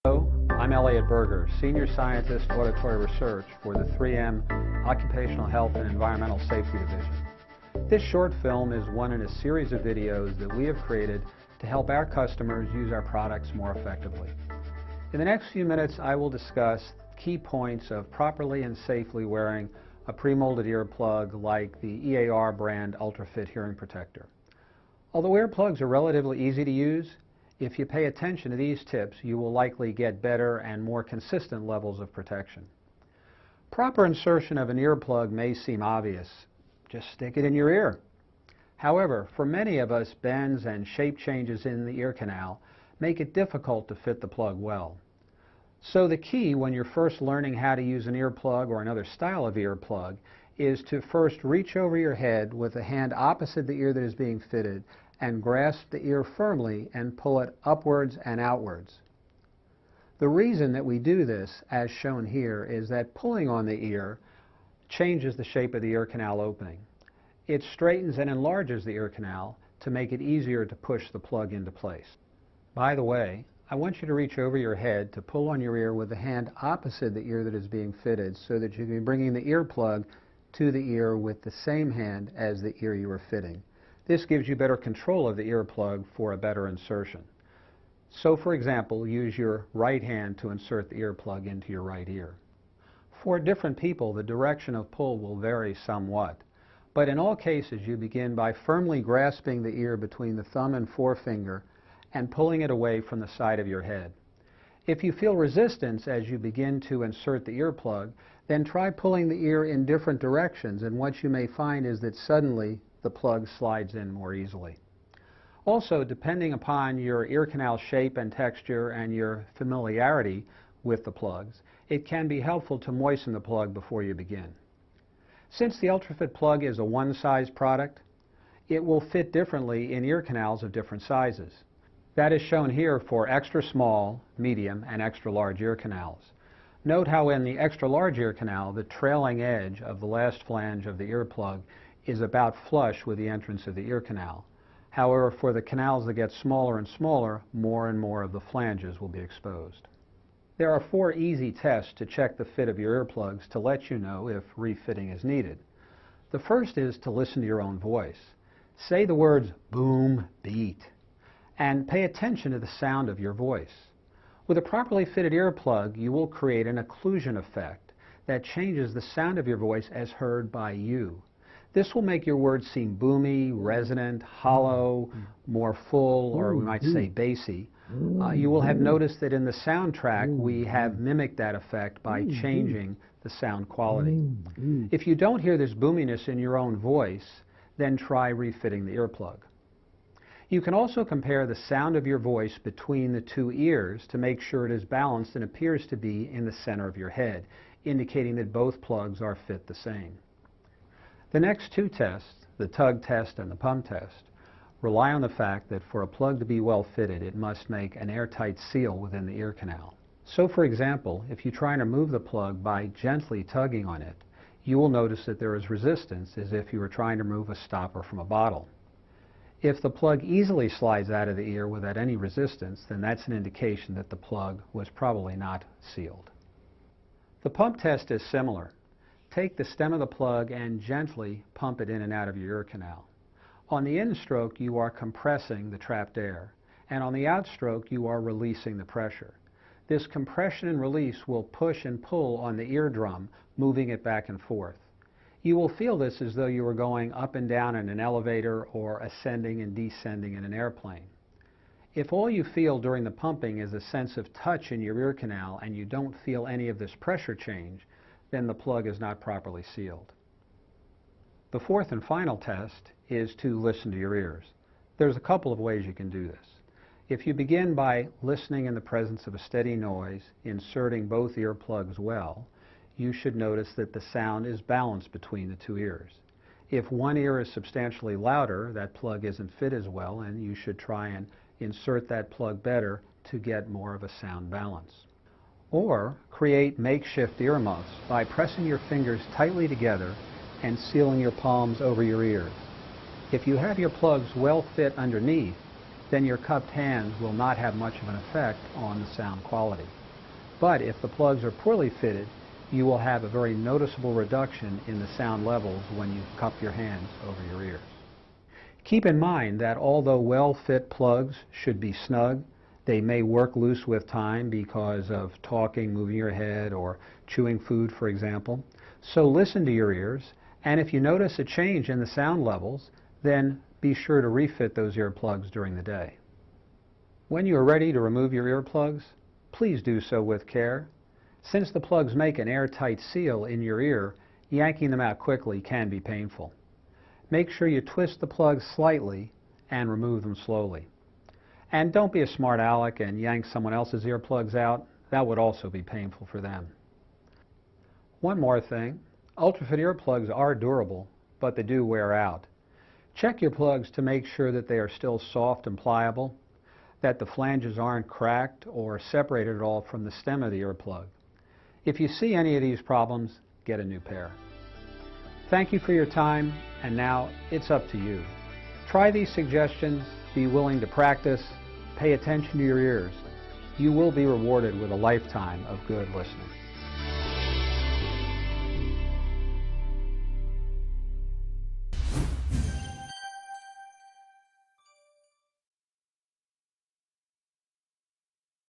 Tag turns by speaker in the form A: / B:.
A: Hello, I'm Elliot Berger, Senior Scientist Auditory Research for the 3M Occupational Health and Environmental Safety Division. This short film is one in a series of videos that we have created to help our customers use our products more effectively. In the next few minutes, I will discuss key points of properly and safely wearing a pre-molded earplug like the EAR brand UltraFit hearing protector. Although earplugs are relatively easy to use, if you pay attention to these tips, you will likely get better and more consistent levels of protection. Proper insertion of an earplug may seem obvious. Just stick it in your ear. However, for many of us, bends and shape changes in the ear canal make it difficult to fit the plug well. So the key when you're first learning how to use an earplug or another style of earplug is to first reach over your head with the hand opposite the ear that is being fitted and grasp the ear firmly and pull it upwards and outwards. The reason that we do this, as shown here, is that pulling on the ear changes the shape of the ear canal opening. It straightens and enlarges the ear canal to make it easier to push the plug into place. By the way, I want you to reach over your head to pull on your ear with the hand opposite the ear that is being fitted so that you can be bringing the earplug to the ear with the same hand as the ear you are fitting. This gives you better control of the earplug for a better insertion. So, for example, use your right hand to insert the earplug into your right ear. For different people, the direction of pull will vary somewhat, but in all cases you begin by firmly grasping the ear between the thumb and forefinger and pulling it away from the side of your head. If you feel resistance as you begin to insert the earplug, then try pulling the ear in different directions, and what you may find is that suddenly the plug slides in more easily. Also, depending upon your ear canal shape and texture and your familiarity with the plugs, it can be helpful to moisten the plug before you begin. Since the UltraFit plug is a one-size product, it will fit differently in ear canals of different sizes. That is shown here for extra small, medium, and extra large ear canals. Note how in the extra large ear canal, the trailing edge of the last flange of the earplug is about flush with the entrance of the ear canal. However, for the canals that get smaller and smaller, more and more of the flanges will be exposed. There are 4 easy tests to check the fit of your earplugs to let you know if refitting is needed. The first is to listen to your own voice. Say the words boom, beat, and pay attention to the sound of your voice. With a properly fitted earplug, you will create an occlusion effect that changes the sound of your voice as heard by you. This will make your words seem boomy, resonant, hollow, more full, or we might say bassy. You will have noticed that in the soundtrack we have mimicked that effect by changing the sound quality. If you don't hear this boominess in your own voice, then try refitting the earplug. You can also compare the sound of your voice between the 2 ears to make sure it is balanced and appears to be in the center of your head, indicating that both plugs are fit the same. The next 2 tests, the tug test and the pump test, rely on the fact that for a plug to be well fitted, it must make an airtight seal within the ear canal. So, for example, if you try and remove the plug by gently tugging on it, you will notice that there is resistance as if you were trying to remove a stopper from a bottle. If the plug easily slides out of the ear without any resistance, then that's an indication that the plug was probably not sealed. The pump test is similar. Take the stem of the plug and gently pump it in and out of your ear canal. On the in-stroke, you are compressing the trapped air, and on the outstroke, you are releasing the pressure. This compression and release will push and pull on the eardrum, moving it back and forth. You will feel this as though you were going up and down in an elevator or ascending and descending in an airplane. If all you feel during the pumping is a sense of touch in your ear canal and you don't feel any of this pressure change, then the plug is not properly sealed. The 4th and final test is to listen to your ears. There's a couple of ways you can do this. If you begin by listening in the presence of a steady noise, inserting both earplugs well, you should notice that the sound is balanced between the 2 ears. If one ear is substantially louder, that plug isn't fit as well, and you should try and insert that plug better to get more of a sound balance. Or create makeshift earmuffs by pressing your fingers tightly together and sealing your palms over your ears. If you have your plugs well fit underneath, then your cupped hands will not have much of an effect on the sound quality. But if the plugs are poorly fitted, you will have a very noticeable reduction in the sound levels when you cup your hands over your ears. Keep in mind that although well-fit plugs should be snug, they may work loose with time because of talking, moving your head, or chewing food, for example. So listen to your ears, and if you notice a change in the sound levels, then be sure to refit those earplugs during the day. When you are ready to remove your earplugs, please do so with care. Since the plugs make an airtight seal in your ear, yanking them out quickly can be painful. Make sure you twist the plugs slightly and remove them slowly. And don't be a smart aleck and yank someone else's earplugs out. That would also be painful for them. One more thing, UltraFit earplugs are durable, but they do wear out. Check your plugs to make sure that they are still soft and pliable, that the flanges aren't cracked or separated at all from the stem of the earplug. If you see any of these problems, get a new pair. Thank you for your time, and now it's up to you. Try these suggestions, be willing to practice, pay attention to your ears. You will be rewarded with a lifetime of good listening.